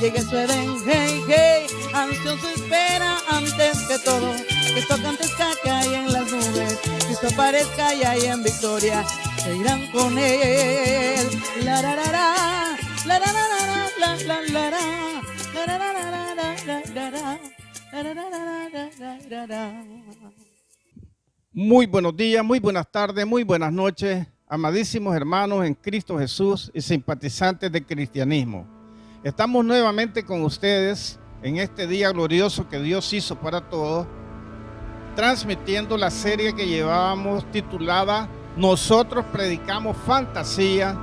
llegue su Edén, hey, hey. Ansioso espera antes que todo, Cristo acontezca que hay en las nubes, Cristo aparezca y hay en victoria, se irán con él. La la la la, la la la la, la la la la, la la la la, la la la la. Muy buenos días, muy buenas tardes, muy buenas noches, amadísimos hermanos en Cristo Jesús y simpatizantes del cristianismo. Estamos nuevamente con ustedes en este día glorioso que Dios hizo para todos, transmitiendo la serie que llevábamos titulada Nosotros predicamos fantasía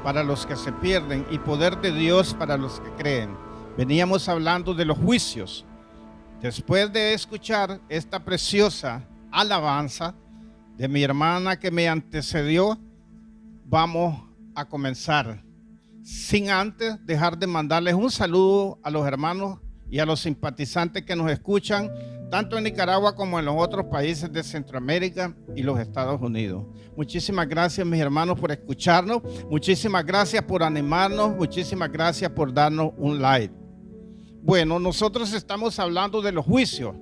para los que se pierden y poder de Dios para los que creen. Veníamos hablando de los juicios. Después de escuchar esta preciosa alabanza de mi hermana que me antecedió, vamos a comenzar. Sin antes dejar de mandarles un saludo a los hermanos y a los simpatizantes que nos escuchan, tanto en Nicaragua como en los otros países de Centroamérica y los Estados Unidos. Muchísimas gracias, mis hermanos, por escucharnos. Muchísimas gracias por animarnos. Muchísimas gracias por darnos un like. Bueno, nosotros estamos hablando de los juicios.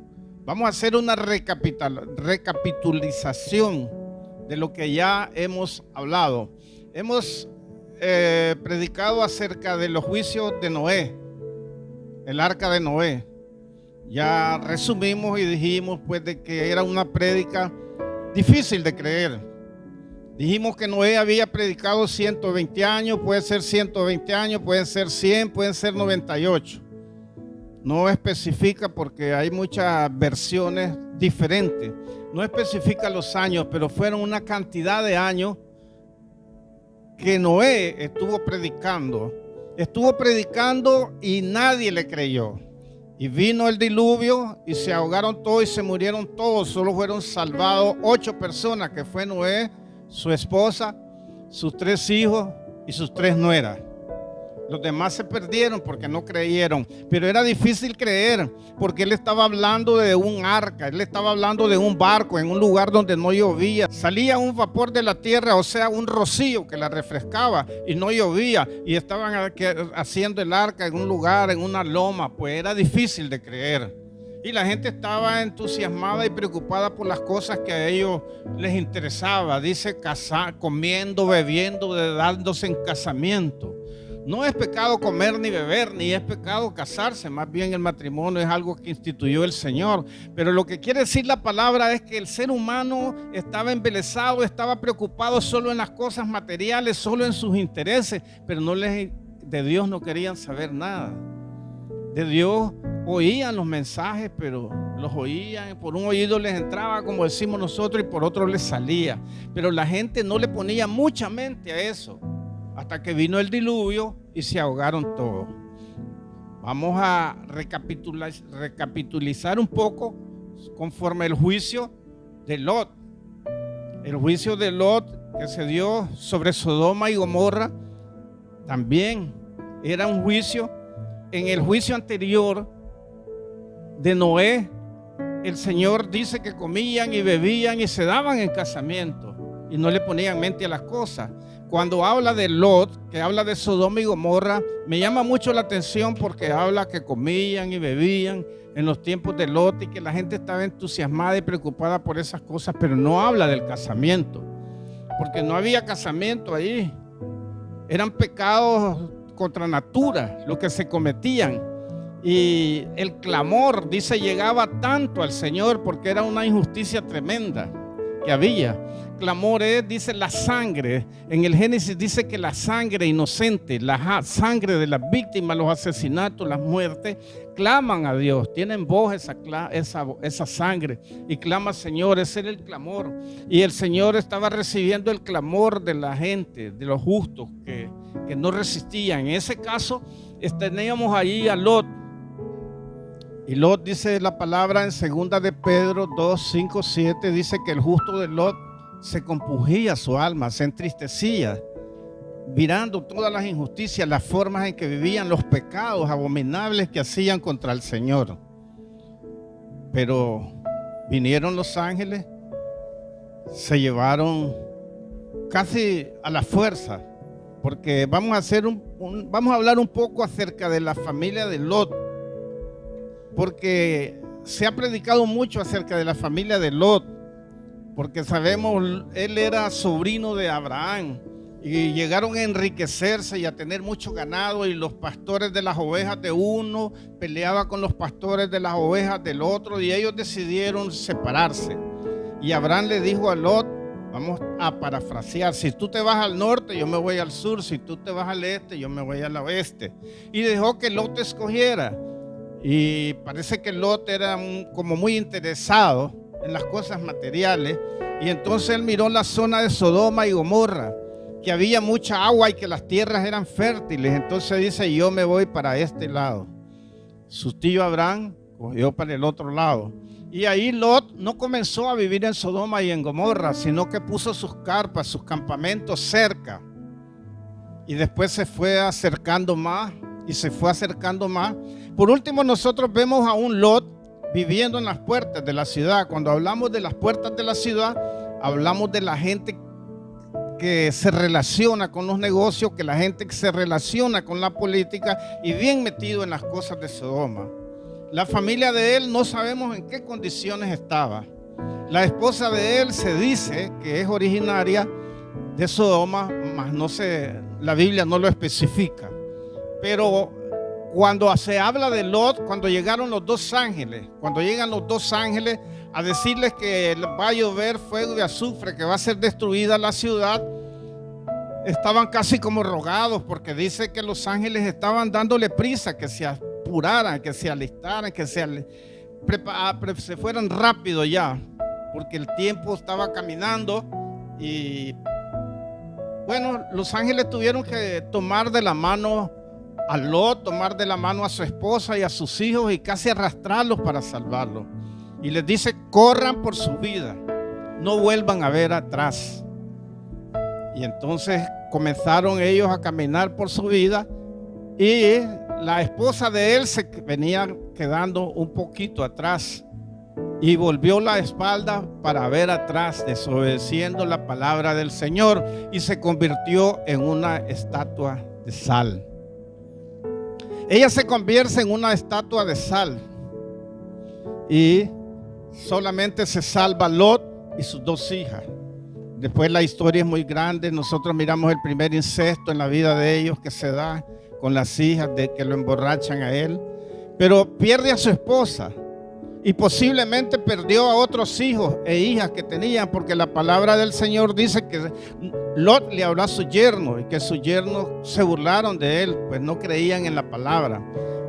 Vamos a hacer una recapitulización de lo que ya hemos hablado. Hemos predicado acerca de los juicios de Noé, el arca de Noé. Ya resumimos y dijimos pues de que era una prédica difícil de creer. Dijimos que Noé había predicado 120 años, puede ser 120 años, pueden ser 100, pueden ser 98. No especifica porque hay muchas versiones diferentes. No especifica los años, pero fueron una cantidad de años que Noé estuvo predicando. Estuvo predicando y nadie le creyó. Y vino el diluvio y se ahogaron todos y se murieron todos. Solo fueron salvados 8 personas, que fue Noé, su esposa, sus 3 hijos y sus 3 nueras. Los demás se perdieron porque no creyeron. Pero era difícil creer porque él estaba hablando de un arca. Él estaba hablando de un barco en un lugar donde no llovía. Salía un vapor de la tierra, o sea, un rocío que la refrescaba y no llovía. Y estaban haciendo el arca en un lugar, en una loma. Pues era difícil de creer. Y la gente estaba entusiasmada y preocupada por las cosas que a ellos les interesaba. Dice, comiendo, bebiendo, dándose en casamiento. No es pecado comer ni beber, ni es pecado casarse. Más bien el matrimonio es algo que instituyó el Señor. Pero lo que quiere decir la palabra es que el ser humano estaba embelesado, estaba preocupado solo en las cosas materiales, solo en sus intereses. Pero de Dios no querían saber nada. De Dios oían los mensajes, pero los oían. Por un oído les entraba, como decimos nosotros, y por otro les salía. Pero la gente no le ponía mucha mente a eso. Hasta que vino el diluvio y se ahogaron todos. Vamos a recapitulizar un poco conforme el juicio de Lot. El juicio de Lot que se dio sobre Sodoma y Gomorra también era un juicio. En el juicio anterior de Noé, el Señor dice que comían y bebían y se daban en casamiento y no le ponían mente a las cosas. Cuando habla de Lot, que habla de Sodoma y Gomorra, me llama mucho la atención porque habla que comían y bebían en los tiempos de Lot y que la gente estaba entusiasmada y preocupada por esas cosas, pero no habla del casamiento, porque no había casamiento ahí. Eran pecados contra natura lo que se cometían. Y el clamor, dice, llegaba tanto al Señor porque era una injusticia tremenda que había. Clamor es, dice, la sangre. En el Génesis dice que la sangre inocente, la sangre de las víctimas, los asesinatos, las muertes, claman a Dios. Tienen voz esa sangre y clama, Señor. Ese era el clamor. Y el Señor estaba recibiendo el clamor de la gente, de los justos que no resistían. En ese caso, teníamos ahí a Lot. Y Lot, dice la palabra en 2 de Pedro 2, 5, 7, dice que el justo de Lot se compungía su alma, se entristecía, mirando todas las injusticias, las formas en que vivían, los pecados abominables que hacían contra el Señor. Pero vinieron los ángeles, se llevaron casi a la fuerza, porque vamos a hacer vamos a hablar un poco acerca de la familia de Lot, porque se ha predicado mucho acerca de la familia de Lot, porque sabemos, él era sobrino de Abraham y llegaron a enriquecerse y a tener mucho ganado, y los pastores de las ovejas de uno peleaban con los pastores de las ovejas del otro, y ellos decidieron separarse. Y Abraham le dijo a Lot, vamos a parafrasear, si tú te vas al norte, yo me voy al sur, si tú te vas al este, yo me voy al oeste. Y dejó que Lot escogiera. Y parece que Lot era como muy interesado en las cosas materiales, y entonces él miró la zona de Sodoma y Gomorra, que había mucha agua y que las tierras eran fértiles. Entonces dice, yo me voy para este lado. Su tío Abraham cogió para el otro lado. Y ahí Lot no comenzó a vivir en Sodoma y en Gomorra, sino que puso sus carpas, sus campamentos cerca. Y después se fue acercando más y se fue acercando más. Por último, nosotros vemos a un Lot viviendo en las puertas de la ciudad. Cuando hablamos de las puertas de la ciudad, hablamos de la gente que se relaciona con los negocios, que la gente que se relaciona con la política y bien metido en las cosas de Sodoma. La familia de él no sabemos en qué condiciones estaba. La esposa de él se dice que es originaria de Sodoma, mas no sé, la Biblia no lo especifica. Pero cuando se habla de Lot, cuando llegaron los dos ángeles, cuando llegan los dos ángeles a decirles que va a llover fuego de azufre, que va a ser destruida la ciudad, estaban casi como rogados, porque dice que los ángeles estaban dándole prisa, que se apuraran, que se alistaran, que se fueran rápido ya, porque el tiempo estaba caminando. Y bueno, los ángeles tuvieron que tomar de la mano a Lot, tomar de la mano a su esposa y a sus hijos y casi arrastrarlos para salvarlos. Y les dice, corran por su vida, no vuelvan a ver atrás. Y entonces comenzaron ellos a caminar por su vida, y la esposa de él se venía quedando un poquito atrás y volvió la espalda para ver atrás, desobedeciendo la palabra del Señor, y se convirtió en una estatua de sal. Ella se convierte en una estatua de sal y solamente se salva Lot y sus dos hijas. Después la historia es muy grande. Nosotros miramos el primer incesto en la vida de ellos que se da con las hijas de que lo emborrachan a él. Pero pierde a su esposa y posiblemente perdió a otros hijos e hijas que tenían, porque la palabra del Señor dice que Lot le habló a su yerno y que sus yernos se burlaron de él, pues no creían en la palabra.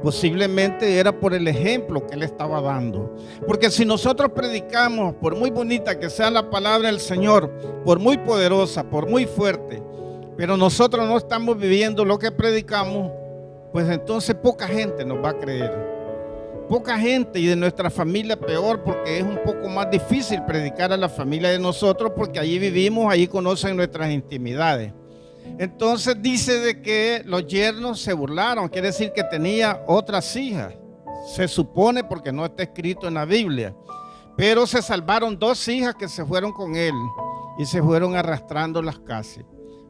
Posiblemente era por el ejemplo que él estaba dando. Porque si nosotros predicamos, por muy bonita que sea la palabra del Señor, por muy poderosa, por muy fuerte, pero nosotros no estamos viviendo lo que predicamos, pues entonces poca gente nos va a creer. Poca gente, y de nuestra familia peor, porque es un poco más difícil predicar a la familia de nosotros, porque allí vivimos, allí conocen nuestras intimidades. Entonces dice de que los yernos se burlaron, quiere decir que tenía otras hijas, se supone, porque no está escrito en la Biblia, pero se salvaron dos hijas que se fueron con él y se fueron arrastrándolas casi.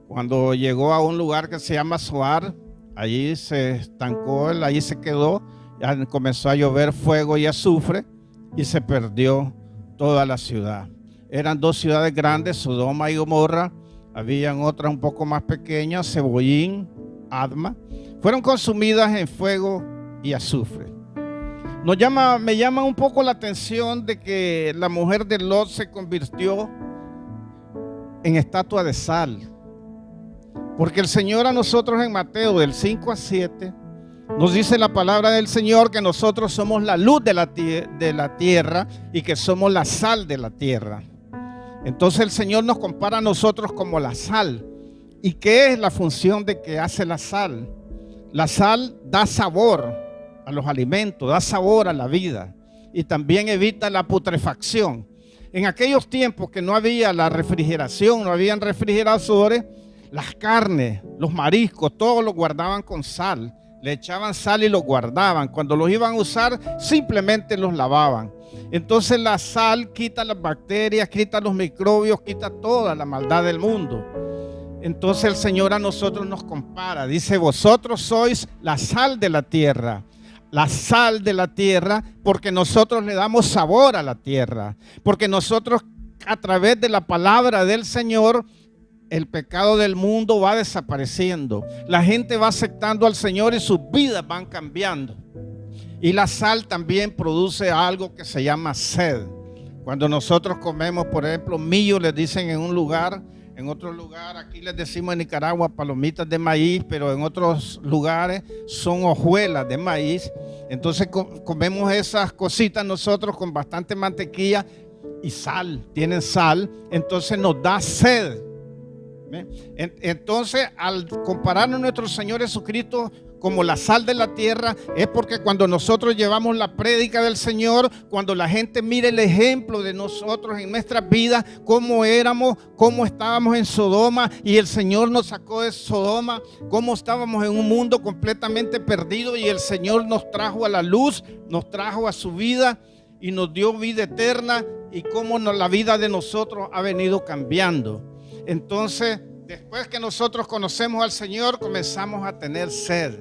Cuando llegó a un lugar que se llama Zoar, allí se estancó él, allí se quedó, ya comenzó a llover fuego y azufre y se perdió toda la ciudad. Eran dos ciudades grandes, Sodoma y Gomorra. Habían otras un poco más pequeñas, Zeboín, Adma. Fueron consumidas en fuego y azufre. Me llama un poco la atención de que la mujer de Lot se convirtió en estatua de sal. Porque el Señor a nosotros en Mateo del 5 a 7 nos dice la palabra del Señor que nosotros somos la luz de la tierra y que somos la sal de la tierra. Entonces el Señor nos compara a nosotros como la sal. ¿Y qué es la función de que hace la sal? La sal da sabor a los alimentos, da sabor a la vida y también evita la putrefacción. En aquellos tiempos que no había la refrigeración, no habían refrigeradores, las carnes, los mariscos, todos los guardaban con sal. Le echaban sal y los guardaban. Cuando los iban a usar, simplemente los lavaban. Entonces la sal quita las bacterias, quita los microbios, quita toda la maldad del mundo. Entonces el Señor a nosotros nos compara. Dice, vosotros sois la sal de la tierra. La sal de la tierra, porque nosotros le damos sabor a la tierra. Porque nosotros, a través de la palabra del Señor, el pecado del mundo va desapareciendo. La gente va aceptando al Señor y sus vidas van cambiando. Y la sal también produce algo que se llama sed. Cuando nosotros comemos, por ejemplo, millo, les dicen en un lugar, en otro lugar, aquí les decimos en Nicaragua palomitas de maíz, pero en otros lugares son hojuelas de maíz. Entonces comemos esas cositas nosotros con bastante mantequilla y sal, tienen sal, entonces nos da sed. Entonces, al compararnos a nuestro Señor Jesucristo como la sal de la tierra, es porque cuando nosotros llevamos la prédica del Señor, cuando la gente mire el ejemplo de nosotros en nuestras vidas, cómo éramos, cómo estábamos en Sodoma y el Señor nos sacó de Sodoma, cómo estábamos en un mundo completamente perdido y el Señor nos trajo a la luz, nos trajo a su vida y nos dio vida eterna, y cómo la vida de nosotros ha venido cambiando. Entonces, después que nosotros conocemos al Señor, comenzamos a tener sed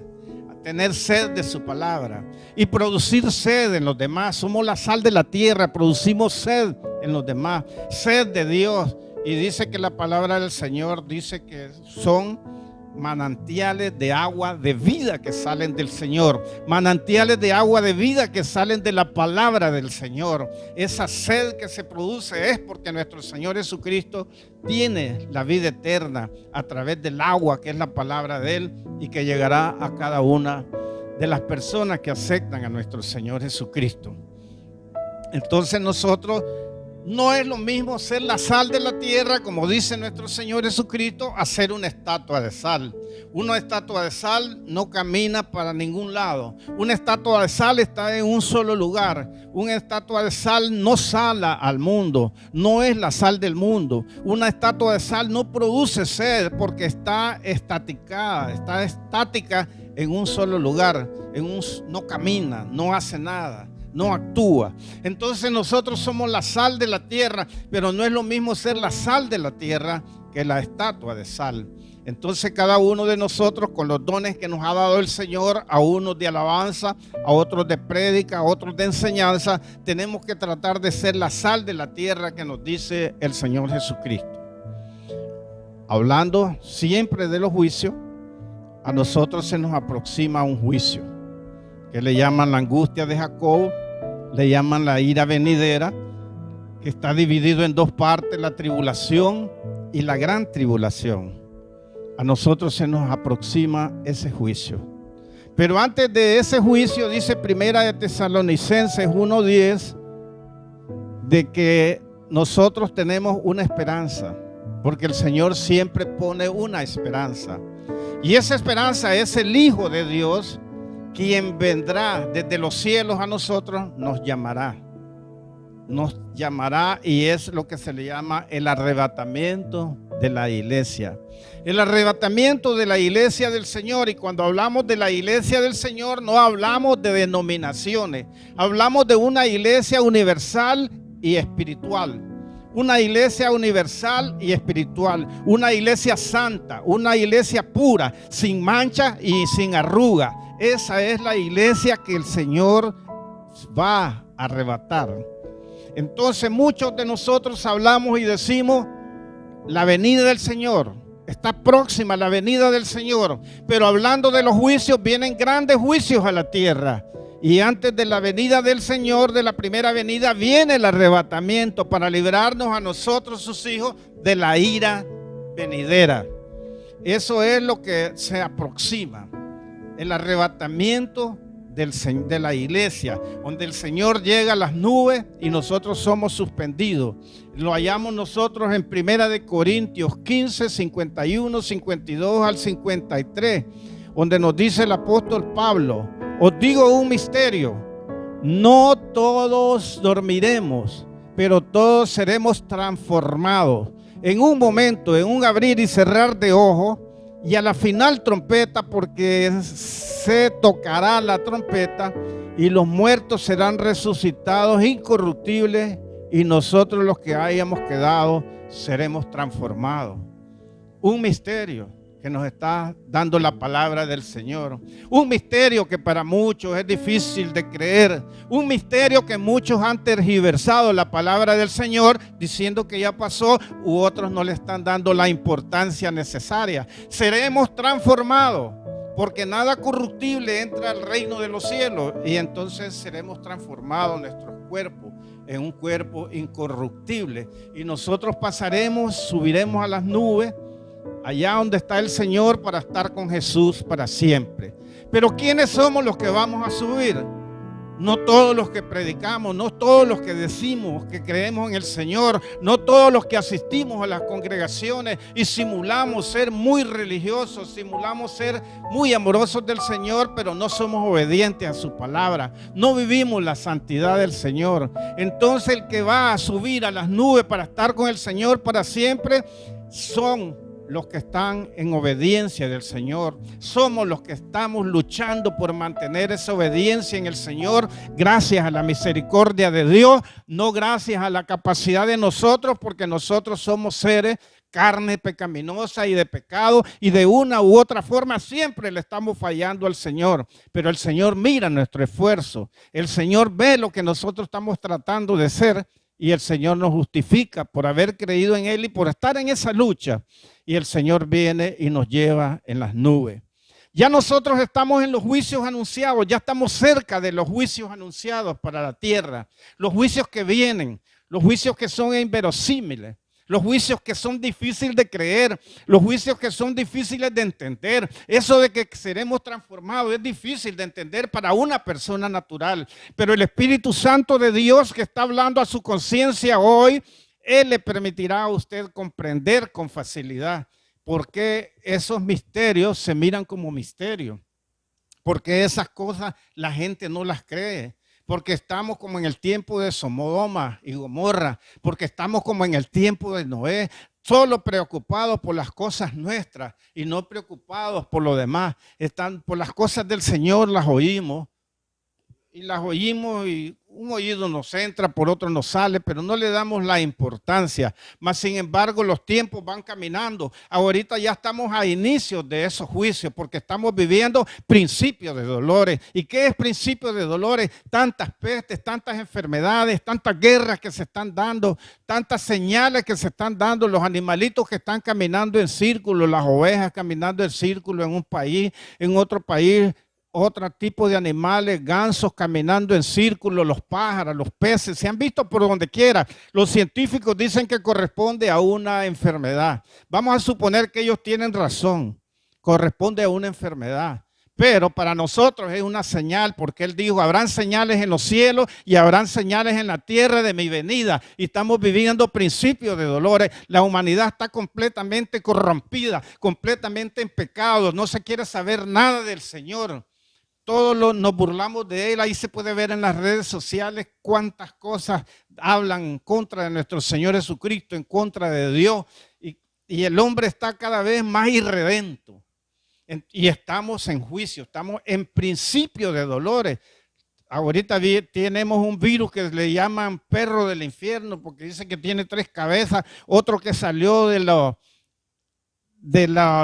de su palabra y producir sed en los demás. Somos la sal de la tierra, producimos sed en los demás, sed de Dios. Y dice que la palabra del Señor dice que son manantiales de agua de vida que salen del Señor, manantiales de agua de vida que salen de la palabra del Señor. Esa sed que se produce es porque nuestro Señor Jesucristo tiene la vida eterna a través del agua que es la palabra de Él y que llegará a cada una de las personas que aceptan a nuestro Señor Jesucristo. Entonces nosotros, no es lo mismo ser la sal de la tierra, como dice nuestro Señor Jesucristo, a ser una estatua de sal. Una estatua de sal no camina para ningún lado. Una estatua de sal está en un solo lugar. Una estatua de sal no sala al mundo, no es la sal del mundo. Una estatua de sal no produce sed porque está estática en un solo lugar, no camina, no hace nada, no actúa. Entonces nosotros somos la sal de la tierra, pero no es lo mismo ser la sal de la tierra que la estatua de sal. Entonces cada uno de nosotros, con los dones que nos ha dado el Señor, a unos de alabanza, a otros de prédica, a otros de enseñanza, tenemos que tratar de ser la sal de la tierra que nos dice el Señor Jesucristo. Hablando siempre de los juicios, a nosotros se nos aproxima un juicio que le llaman la angustia de Jacob, le llaman la ira venidera, que está dividido en dos partes, la tribulación y la gran tribulación. A nosotros se nos aproxima ese juicio. Pero antes de ese juicio, dice Primera de Tesalonicenses 1:10, de que nosotros tenemos una esperanza, porque el Señor siempre pone una esperanza. Y esa esperanza es el Hijo de Dios, quien vendrá desde los cielos a nosotros, nos llamará y es lo que se le llama el arrebatamiento de la iglesia. El arrebatamiento de la iglesia del Señor. Y cuando hablamos de la iglesia del Señor, no hablamos de denominaciones, hablamos de una iglesia universal y espiritual. Una iglesia universal y espiritual, una iglesia santa, una iglesia pura, sin mancha y sin arruga. Esa es la iglesia que el Señor va a arrebatar. Entonces muchos de nosotros hablamos y decimos, la venida del Señor, está próxima la venida del Señor. Pero hablando de los juicios, vienen grandes juicios a la tierra. Y antes de la venida del Señor, de la primera venida, viene el arrebatamiento para librarnos a nosotros, sus hijos, de la ira venidera. Eso es lo que se aproxima. El arrebatamiento de la iglesia, donde el Señor llega a las nubes y nosotros somos suspendidos. Lo hallamos nosotros en Primera de Corintios 15, 51, 52 al 53, donde nos dice el apóstol Pablo: os digo un misterio, no todos dormiremos, pero todos seremos transformados en un momento, en un abrir y cerrar de ojos, y a la final trompeta, porque se tocará la trompeta y los muertos serán resucitados incorruptibles y nosotros los que hayamos quedado seremos transformados. Un misterio que nos está dando la palabra del Señor. Un misterio que para muchos es difícil de creer. Un misterio que muchos han tergiversado la palabra del Señor diciendo que ya pasó, u otros no le están dando la importancia necesaria. Seremos transformados porque nada corruptible entra al reino de los cielos, y entonces seremos transformados nuestros cuerpos en un cuerpo incorruptible, y nosotros pasaremos, subiremos a las nubes allá donde está el Señor para estar con Jesús para siempre. Pero ¿quiénes somos los que vamos a subir? No todos los que predicamos, no todos los que decimos que creemos en el Señor, no todos los que asistimos a las congregaciones y simulamos ser muy religiosos, simulamos ser muy amorosos del Señor, pero no somos obedientes a su palabra, no vivimos la santidad del Señor. Entonces el que va a subir a las nubes para estar con el Señor para siempre son los que están en obediencia del Señor. Somos los que estamos luchando por mantener esa obediencia en el Señor, gracias a la misericordia de Dios, no gracias a la capacidad de nosotros, porque nosotros somos seres, carne pecaminosa y de pecado, y de una u otra forma siempre le estamos fallando al Señor. Pero el Señor mira nuestro esfuerzo, el Señor ve lo que nosotros estamos tratando de ser, y el Señor nos justifica por haber creído en Él y por estar en esa lucha. Y el Señor viene y nos lleva en las nubes. Ya nosotros estamos en los juicios anunciados, ya estamos cerca de los juicios anunciados para la tierra. Los juicios que vienen, los juicios que son inverosímiles, los juicios que son difíciles de creer, los juicios que son difíciles de entender. Eso de que seremos transformados es difícil de entender para una persona natural. Pero el Espíritu Santo de Dios que está hablando a su conciencia hoy, Él le permitirá a usted comprender con facilidad por qué esos misterios se miran como misterios. Porque esas cosas la gente no las cree. Porque estamos como en el tiempo de Sodoma y Gomorra, porque estamos como en el tiempo de Noé, solo preocupados por las cosas nuestras y no preocupados por lo demás. Están por las cosas del Señor, las oímos y un oído nos entra, por otro nos sale, pero no le damos la importancia. Mas sin embargo los tiempos van caminando. Ahorita ya estamos a inicios de esos juicios porque estamos viviendo principios de dolores. ¿Y qué es principio de dolores? Tantas pestes, tantas enfermedades, tantas guerras que se están dando, tantas señales que se están dando, los animalitos que están caminando en círculo, las ovejas caminando en círculo en un país, en otro país, otro tipo de animales, gansos caminando en círculo, los pájaros, los peces, se han visto por donde quiera. Los científicos dicen que corresponde a una enfermedad. Vamos a suponer que ellos tienen razón, corresponde a una enfermedad. Pero para nosotros es una señal, porque Él dijo, habrán señales en los cielos y habrán señales en la tierra de mi venida. Y estamos viviendo principios de dolores. La humanidad está completamente corrompida, completamente en pecado. No se quiere saber nada del Señor. Todos nos burlamos de Él. Ahí se puede ver en las redes sociales cuántas cosas hablan en contra de nuestro Señor Jesucristo, en contra de Dios. Y el hombre está cada vez más irredento. Y estamos en juicio, estamos en principio de dolores. Ahorita tenemos un virus que le llaman perro del infierno porque dice que tiene 3 cabezas. Otro que salió de los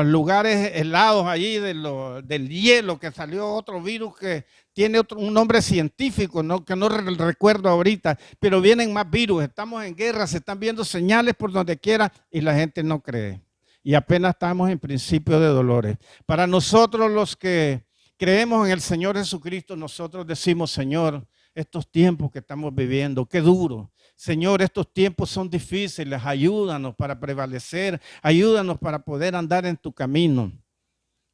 lugares helados allí, del hielo, que salió otro virus que tiene un nombre científico, ¿no? Que no recuerdo ahorita, pero vienen más virus. Estamos en guerra, se están viendo señales por donde quiera y la gente no cree. Y apenas estamos en principio de dolores. Para nosotros los que creemos en el Señor Jesucristo, nosotros decimos, Señor, estos tiempos que estamos viviendo, qué duro. Señor, estos tiempos son difíciles, ayúdanos para prevalecer, ayúdanos para poder andar en tu camino.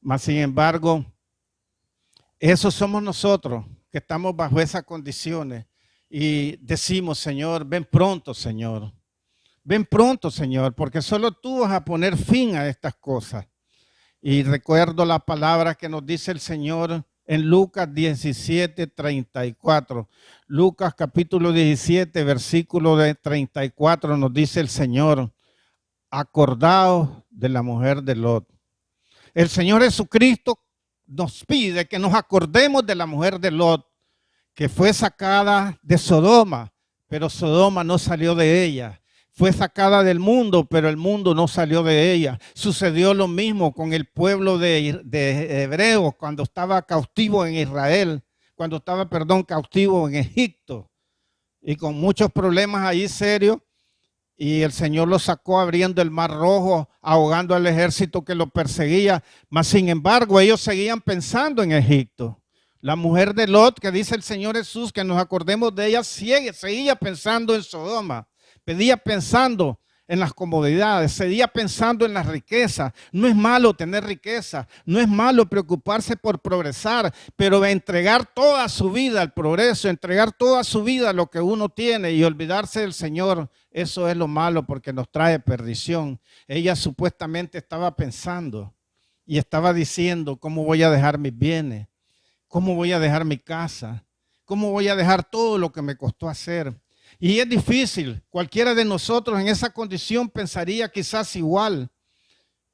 Mas sin embargo, esos somos nosotros que estamos bajo esas condiciones y decimos, Señor, ven pronto, Señor. Ven pronto, Señor, porque solo tú vas a poner fin a estas cosas. Y recuerdo la palabra que nos dice el Señor en Lucas 17:34. Lucas capítulo 17, versículo de 34 nos dice el Señor, acordaos de la mujer de Lot. El Señor Jesucristo nos pide que nos acordemos de la mujer de Lot, que fue sacada de Sodoma, pero Sodoma no salió de ella. fue sacada del mundo, pero el mundo no salió de ella. Sucedió lo mismo con el pueblo de hebreos cuando estaba cautivo en Israel, cuando estaba, cautivo en Egipto, y con muchos problemas ahí serios. Y el Señor los sacó abriendo el mar rojo, ahogando al ejército que lo perseguía. Mas sin embargo, ellos seguían pensando en Egipto. La mujer de Lot, que dice el Señor Jesús, que nos acordemos de ella, seguía pensando en Sodoma. Seguía pensando en las comodidades, seguía pensando en las riquezas. No es malo tener riqueza, no es malo preocuparse por progresar, pero entregar toda su vida al progreso, entregar toda su vida a lo que uno tiene y olvidarse del Señor, eso es lo malo porque nos trae perdición. Ella supuestamente estaba pensando y estaba diciendo: ¿cómo voy a dejar mis bienes? ¿Cómo voy a dejar mi casa? ¿Cómo voy a dejar todo lo que me costó hacer? Y es difícil. Cualquiera de nosotros en esa condición pensaría quizás igual,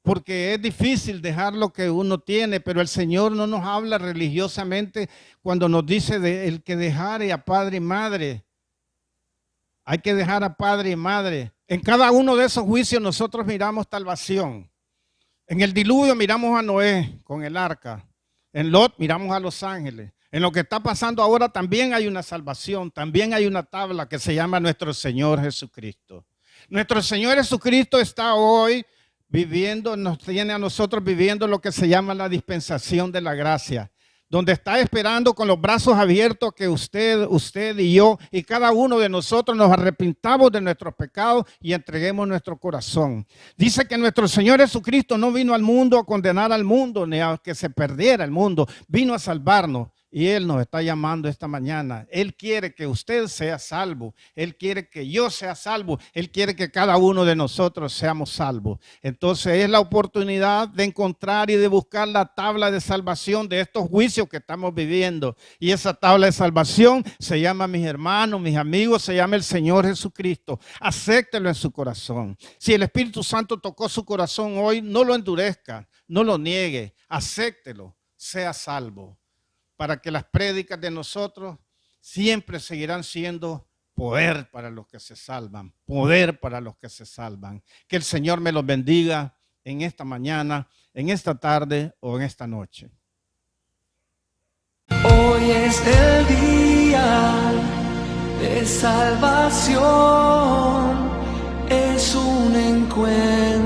porque es difícil dejar lo que uno tiene, pero el Señor no nos habla religiosamente cuando nos dice el que dejare a padre y madre. Hay que dejar a padre y madre. En cada uno de esos juicios nosotros miramos salvación. En el diluvio miramos a Noé con el arca. En Lot miramos a los ángeles. En lo que está pasando ahora también hay una salvación, también hay una tabla que se llama nuestro Señor Jesucristo. Nuestro Señor Jesucristo está hoy viviendo, nos tiene a nosotros viviendo lo que se llama la dispensación de la gracia, donde está esperando con los brazos abiertos que usted y yo y cada uno de nosotros nos arrepintamos de nuestros pecados y entreguemos nuestro corazón. Dice que nuestro Señor Jesucristo no vino al mundo a condenar al mundo, ni a que se perdiera el mundo, vino a salvarnos. Y Él nos está llamando esta mañana. Él quiere que usted sea salvo. Él quiere que yo sea salvo. Él quiere que cada uno de nosotros seamos salvos. Entonces es la oportunidad de encontrar y de buscar la tabla de salvación de estos juicios que estamos viviendo. Y esa tabla de salvación se llama, mis hermanos, mis amigos, se llama el Señor Jesucristo. Acéptelo en su corazón. Si el Espíritu Santo tocó su corazón hoy, no lo endurezca, no lo niegue. Acéptelo, sea salvo, para que las prédicas de nosotros siempre seguirán siendo poder para los que se salvan, poder para los que se salvan. Que el Señor me los bendiga en esta mañana, en esta tarde o en esta noche. Hoy es el día de salvación, es un encuentro